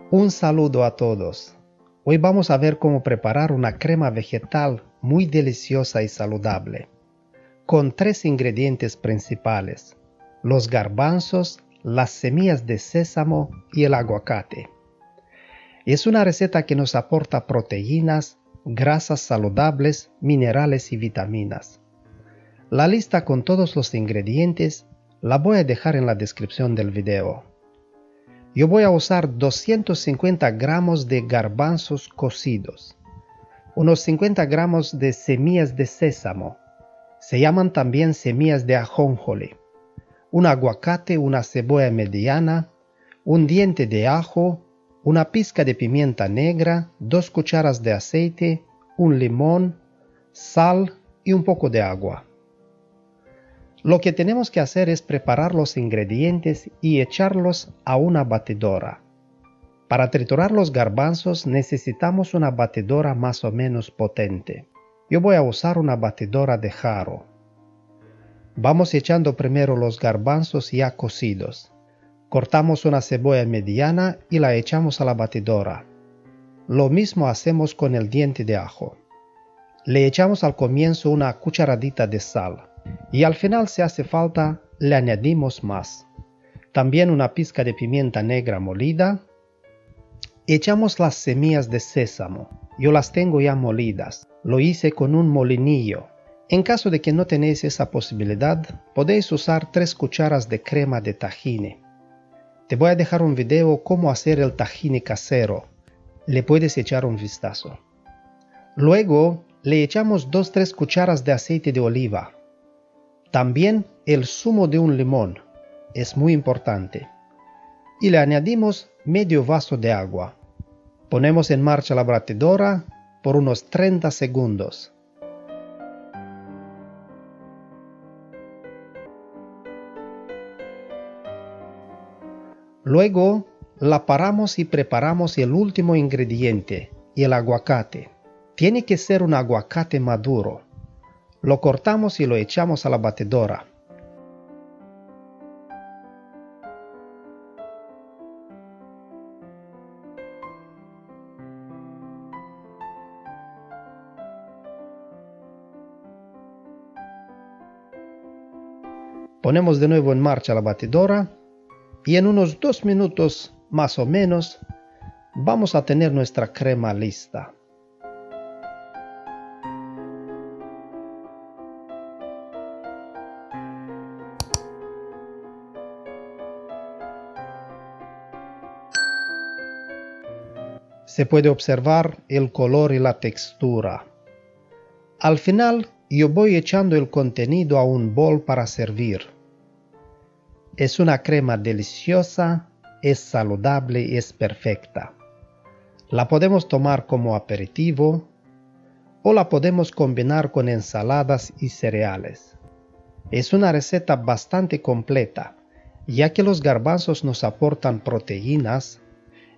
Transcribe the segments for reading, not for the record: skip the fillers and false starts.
Un saludo a todos. Hoy vamos a ver cómo preparar una crema vegetal muy deliciosa y saludable, con 3 ingredientes principales: los garbanzos, las semillas de sésamo y el aguacate. Es una receta que nos aporta proteínas, grasas saludables, minerales y vitaminas. La lista con todos los ingredientes la voy a dejar en la descripción del video. Yo voy a usar 250 gramos de garbanzos cocidos, unos 50 gramos de semillas de sésamo, se llaman también semillas de ajonjolí, un aguacate, una cebolla mediana, un diente de ajo, una pizca de pimienta negra, 2 cucharas de aceite, un limón, sal y un poco de agua. Lo que tenemos que hacer es preparar los ingredientes y echarlos a una batidora. Para triturar los garbanzos necesitamos una batidora más o menos potente. Yo voy a usar una batidora de jarro. Vamos echando primero los garbanzos ya cocidos. Cortamos una cebolla mediana y la echamos a la batidora. Lo mismo hacemos con el diente de ajo. Le echamos al comienzo una cucharadita de sal. Y al final, si hace falta, le añadimos más. También una pizca de pimienta negra molida. Echamos las semillas de sésamo. Yo las tengo ya molidas. Lo hice con un molinillo. En caso de que no tenéis esa posibilidad, podéis usar 3 cucharas de crema de tahini. Te voy a dejar un video cómo hacer el tahini casero. Le puedes echar un vistazo. Luego le echamos 2-3 cucharas de aceite de oliva. También el zumo de un limón, es muy importante. Y le añadimos medio vaso de agua. Ponemos en marcha la batidora por unos 30 segundos. Luego la paramos y preparamos el último ingrediente, el aguacate. Tiene que ser un aguacate maduro. Lo cortamos y lo echamos a la batidora. Ponemos de nuevo en marcha la batidora y en unos 2 minutos más o menos vamos a tener nuestra crema lista. Se puede observar el color y la textura. Al final, yo voy echando el contenido a un bol para servir. Es una crema deliciosa, es saludable y es perfecta. La podemos tomar como aperitivo o la podemos combinar con ensaladas y cereales. Es una receta bastante completa, ya que los garbanzos nos aportan proteínas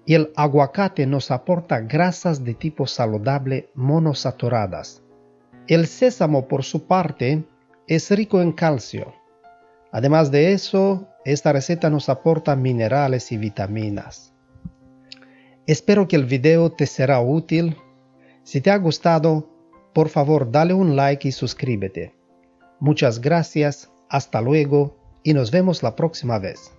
y el aguacate nos aporta grasas de tipo saludable monosaturadas. El sésamo, por su parte, es rico en calcio. Además de eso, esta receta nos aporta minerales y vitaminas. Espero que el video te será útil. Si te ha gustado, por favor dale un like y suscríbete. Muchas gracias, hasta luego y nos vemos la próxima vez.